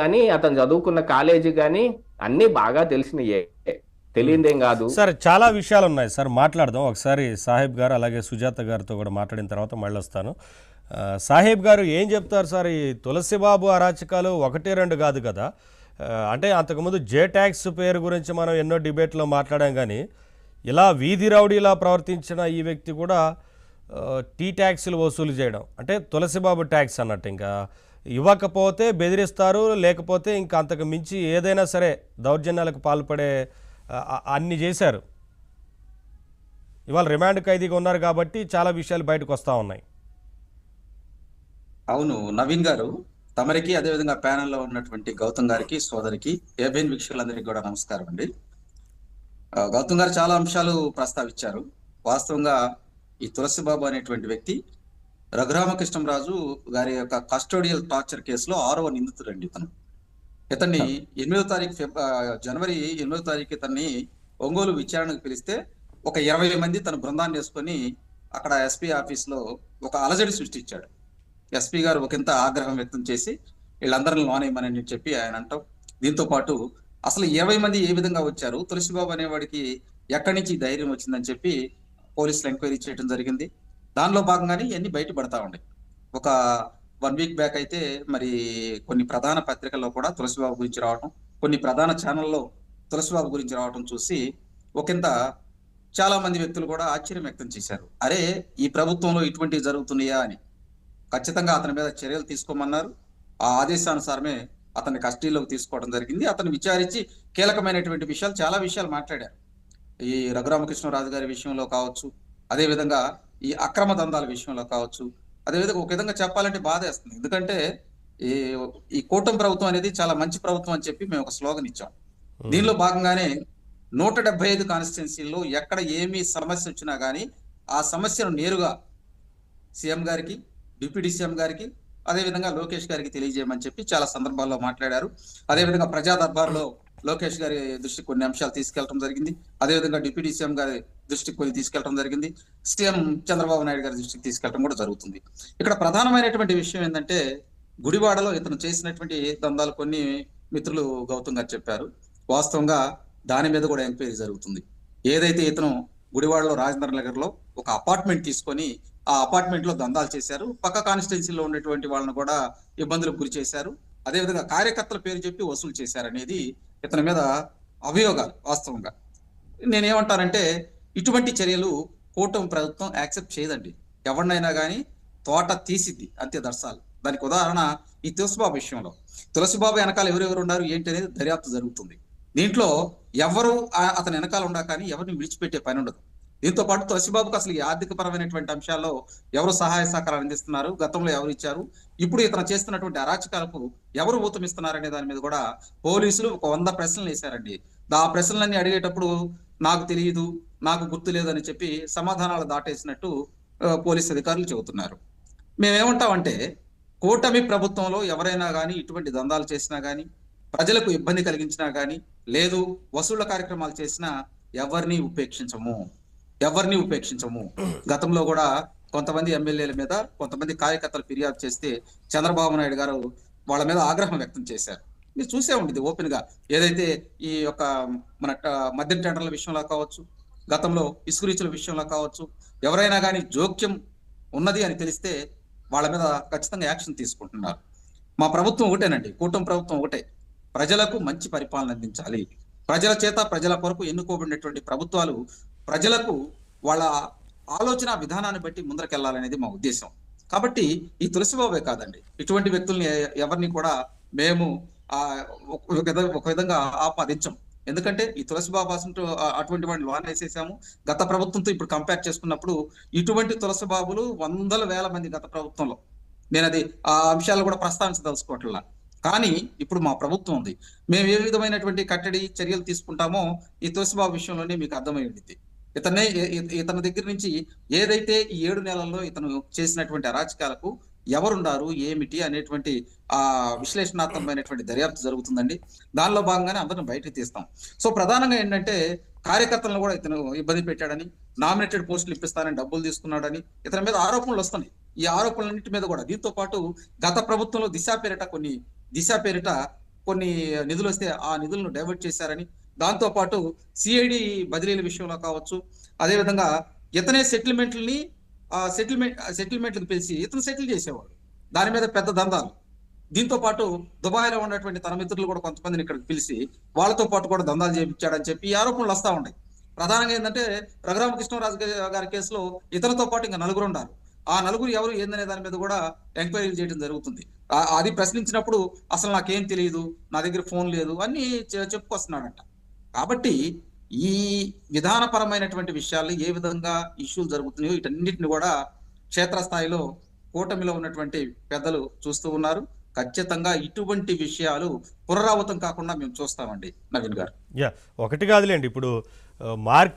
కానీ అతను చదువుకున్న కాలేజీ కానీ అన్నీ బాగా తెలిసినయే, తెలియందేం కాదు. సార్ చాలా విషయాలు ఉన్నాయి సార్, మాట్లాడదాం. ఒకసారి సాహెబ్ గారు అలాగే సుజాత గారితో కూడా మాట్లాడిన తర్వాత మళ్ళీ వస్తాను. సాహెబ్ గారు ఏం చెప్తారు సార్? ఈ తులసిబాబు అరాచకాలు ఒకటి రెండు కాదు కదా. అంటే అంతకుముందు జే ట్యాక్స్ పేరు గురించి మనం ఎన్నో డిబేట్లో మాట్లాడాం, కానీ ఇలా వీధి రౌడీలా ప్రవర్తించిన ఈ వ్యక్తి కూడా టీ ట్యాక్స్లు వసూలు చేయడం అంటే తులసిబాబు ట్యాక్స్ అన్నట్టు. ఇంకా ఇవ్వకపోతే బెదిరిస్తారు, లేకపోతే ఇంకా అంతకు మించి ఏదైనా సరే దౌర్జన్యాలకు పాల్పడే అన్ని చేశారు. ఇవాళ రిమాండ్ ఖైదీగా ఉన్నారు కాబట్టి చాలా విషయాలు బయటకు వస్తూ ఉన్నాయి. అవును నవీన్ గారు, తమరికి అదేవిధంగా ప్యానెల్లో ఉన్నటువంటి గౌతమ్ గారికి, సోదరికి, ఏబిఎన్ వీక్షకులందరికీ కూడా నమస్కారం అండి. గౌతమ్ గారు చాలా అంశాలు ప్రస్తావించారు. వాస్తవంగా ఈ తులసిబాబు అనేటువంటి వ్యక్తి రఘురామకృష్ణంరాజు గారి యొక్క కస్టోడియల్ టార్చర్ కేసులో 6వ నిందితుడండి. ఇతన్ని 8వ తారీఖు జనవరి 8వ తారీఖు ఇతన్ని ఒంగోలు విచారణకు పిలిస్తే ఒక 20 మంది తన బృందాన్ని వేసుకొని అక్కడ ఎస్పీ ఆఫీస్లో ఒక అలజడి సృష్టించాడు. ఎస్పీ గారు ఒకంత ఆగ్రహం వ్యక్తం చేసి వీళ్ళందరిని లోనేయమని చెప్పి ఆయన అంటాం. దీంతో పాటు అసలు 20 మంది ఏ విధంగా వచ్చారు, తులసిబాబు అనేవాడికి ఎక్కడి నుంచి ధైర్యం వచ్చిందని చెప్పి పోలీసులు ఎంక్వైరీ చేయడం జరిగింది. దానిలో భాగంగానే ఇవన్నీ బయటపడతా ఉన్నాయి. ఒక 1 వీక్ బ్యాక్ అయితే మరి కొన్ని ప్రధాన పత్రికల్లో కూడా తులసిబాబు గురించి రావటం, కొన్ని ప్రధాన ఛానల్లో తులసిబాబు గురించి రావటం చూసి ఒకంత చాలా మంది వ్యక్తులు కూడా ఆశ్చర్యం వ్యక్తం చేశారు. అరే, ఈ ప్రభుత్వంలో ఇటువంటివి జరుగుతున్నాయా అని. ఖచ్చితంగా అతని మీద చర్యలు తీసుకోమన్నారు. ఆ ఆదేశానుసారమే అతన్ని కస్టడీలోకి తీసుకోవడం జరిగింది. అతను విచారించి కీలకమైనటువంటి విషయాలు, చాలా విషయాలు మాట్లాడారు. ఈ రఘురామకృష్ణరాజు గారి విషయంలో కావచ్చు, అదేవిధంగా ఈ అక్రమ దందాల విషయంలో కావచ్చు, అదేవిధంగా ఒక విధంగా చెప్పాలంటే బాధ వేస్తుంది. ఎందుకంటే ఈ కూటమి ప్రభుత్వం అనేది చాలా మంచి ప్రభుత్వం అని చెప్పి మేము ఒక స్లోగన్ ఇచ్చాం. దీనిలో భాగంగానే 175 కాన్స్టిట్యున్సీల్లో ఎక్కడ ఏమి సమస్య వచ్చినా కానీ ఆ సమస్యను నేరుగా సీఎం గారికి, డిప్యూటీ సీఎం గారికి, అదేవిధంగా లోకేష్ గారికి తెలియజేయమని చెప్పి చాలా సందర్భాల్లో మాట్లాడారు. అదేవిధంగా ప్రజా దర్బార్లో లోకేష్ గారి దృష్టికి కొన్ని అంశాలు తీసుకెళ్లడం జరిగింది. అదేవిధంగా డిప్యూటీ సీఎం గారి దృష్టికి కొన్ని తీసుకెళ్లడం జరిగింది. సీఎం చంద్రబాబు నాయుడు గారి దృష్టికి తీసుకెళ్లడం కూడా జరుగుతుంది. ఇక్కడ ప్రధానమైనటువంటి విషయం ఏంటంటే, గుడివాడలో ఇతను చేసినటువంటి దందాలు కొన్ని మిత్రులు గౌతమ్ గారు చెప్పారు. వాస్తవంగా దాని మీద కూడా ఎంక్వైరీ జరుగుతుంది. ఏదైతే ఇతను గుడివాడలో రాజేంద్ర నగర్ లో ఒక అపార్ట్మెంట్ తీసుకొని ఆ అపార్ట్మెంట్ లో దందాలు చేశారు, పక్క కాన్స్టిట్యున్సీలో ఉన్నటువంటి వాళ్ళని కూడా ఇబ్బందులకు గురి చేశారు, అదేవిధంగా కార్యకర్తల పేరు చెప్పి వసూలు చేశారనేది ఇతని మీద అభియోగాలు. వాస్తవంగా నేనేమంటానంటే, ఇటువంటి చర్యలు కూటమి ప్రభుత్వం యాక్సెప్ట్ చేయదండి. ఎవరినైనా కానీ తోట తీసిద్ది అంతే, దర్శాలు. దానికి ఉదాహరణ ఈ తులసిబాబు విషయంలో. తులసిబాబు వెనకాల ఎవరెవరు ఉన్నారు ఏంటి అనేది దర్యాప్తు జరుగుతుంది. దీంట్లో ఎవరు అతని వెనకాల ఉండా కానీ ఎవరిని విడిచిపెట్టే పని ఉండదు. దీంతో పాటు తులసిబాబుకు అసలు ఈ ఆర్థిక పరమైనటువంటి అంశాల్లో ఎవరు సహాయ సహకారాలు అందిస్తున్నారు, గతంలో ఎవరు ఇచ్చారు, ఇప్పుడు ఇతను చేస్తున్నటువంటి అరాచకాలకు ఎవరు ఊతమిస్తున్నారనే దాని మీద కూడా పోలీసులు ఒక 100 ప్రశ్నలు వేశారండి. ఆ ప్రశ్నలన్నీ అడిగేటప్పుడు నాకు తెలియదు, నాకు గుర్తు లేదని చెప్పి సమాధానాలు దాటేసినట్టు పోలీసు అధికారులు చెబుతున్నారు. మేమేమంటామంటే, కూటమి ప్రభుత్వంలో ఎవరైనా కానీ ఇటువంటి దందాలు చేసినా కానీ, ప్రజలకు ఇబ్బంది కలిగించినా కానీ, లేదు వసూళ్ల కార్యక్రమాలు చేసినా ఎవరిని ఉపేక్షించము. గతంలో కూడా కొంతమంది ఎమ్మెల్యేల మీద కొంతమంది కార్యకర్తలు ఫిర్యాదు చేస్తే చంద్రబాబు నాయుడు గారు వాళ్ళ మీద ఆగ్రహం వ్యక్తం చేశారు. మీరు చూసే ఉండేది ఓపెన్ గా. ఏదైతే ఈ యొక్క మన మద్యం టెండర్ల విషయంలో కావచ్చు, గతంలో ఇసుక రీచుల విషయంలో కావచ్చు, ఎవరైనా కానీ జోక్యం ఉన్నది అని తెలిస్తే వాళ్ళ మీద ఖచ్చితంగా యాక్షన్ తీసుకుంటున్నారు. మా ప్రభుత్వం ఒకటేనండి, కూటమి ప్రభుత్వం ఒకటే. ప్రజలకు మంచి పరిపాలన అందించాలి. ప్రజల చేత ప్రజల కొరకు ఎన్నుకోబడినటువంటి ప్రభుత్వాలు ప్రజలకు వాళ్ళ ఆలోచన విధానాన్ని బట్టి ముందరకెళ్లాలనేది మా ఉద్దేశం. కాబట్టి ఈ తులసిబాబే కాదండి, ఇటువంటి వ్యక్తుల్ని ఎవరిని కూడా మేము ఒక విధంగా ఆపాదించం. ఎందుకంటే ఈ తులసిబాబు అటువంటి వాడిని లోన్ వేసేసాము. గత ప్రభుత్వంతో ఇప్పుడు కంపేర్ చేసుకున్నప్పుడు ఇటువంటి తులసిబాబులు 100,000 మంది గత ప్రభుత్వంలో. నేను అది ఆ అంశాలు కూడా ప్రస్తావించదలుచుకోవట్లా. కానీ ఇప్పుడు మా ప్రభుత్వం ఉంది, మేము ఏ విధమైనటువంటి కట్టడి చర్యలు తీసుకుంటామో ఈ తులసిబాబు విషయంలోనే మీకు అర్థమైంది. ఇతని దగ్గర నుంచి ఏదైతే ఈ 7 నెలల్లో ఇతను చేసినటువంటి అరాచకాలకు ఎవరున్నారు ఏమిటి అనేటువంటి ఆ విశ్లేషణాత్మకమైనటువంటి దర్యాప్తు జరుగుతుందండి. దానిలో భాగంగానే అందరిని బయటకు తీస్తాం. సో ప్రధానంగా ఏంటంటే, కార్యకర్తలను కూడా ఇతను ఇబ్బంది పెట్టాడని, నామినేటెడ్ పోస్టులు ఇప్పిస్తానని డబ్బులు తీసుకున్నాడని ఇతని మీద ఆరోపణలు వస్తున్నాయి. ఈ ఆరోపణలన్నింటి మీద కూడా దీంతో పాటు గత ప్రభుత్వంలో దిశ పేరిట కొన్ని నిధులు వస్తే ఆ నిధులను డైవర్ట్ చేశారని, దాంతోపాటు సిఐడి బదిలీల విషయంలో కావచ్చు, అదేవిధంగా ఇతనే సెటిల్మెంట్లకు పిలిచి ఇతను సెటిల్ చేసేవాడు. దాని మీద పెద్ద దందాలు. దీంతో పాటు దుబాయ్లో ఉన్నటువంటి తన మిత్రులు కూడా కొంతమందిని ఇక్కడికి పిలిచి వాళ్ళతో పాటు కూడా దందాలు చేయించాడని చెప్పి ఈ ఆరోపణలు వస్తూ ఉన్నాయి. ప్రధానంగా ఏంటంటే రఘురామకృష్ణరాజు గారి కేసులో ఇతనితో పాటు ఇంకా నలుగురు ఉన్నారు. ఆ నలుగురు ఎవరు ఏందనే దాని మీద కూడా ఎంక్వైరీలు చేయడం జరుగుతుంది. అది ప్రశ్నించినప్పుడు అసలు నాకేం తెలియదు, నా దగ్గర ఫోన్ లేదు అన్ని చెప్పుకొస్తున్నాడంట. కాబట్టి ఈ విధానపరమైనటువంటి విషయాలు ఏ విధంగా ఇష్యూలు జరుగుతున్నాయో వీటన్నిటిని కూడా క్షేత్రస్థాయిలో కూటమిలో ఉన్నటువంటి పెద్దలు చూస్తూ ఉన్నారు. ఖచ్చితంగా ఇటువంటి విషయాలు పునరావృతం కాకుండా మేము చూస్తామండి. నవీన్ గారు, ఒకటి కాదులేండి, ఇప్పుడు మార్క్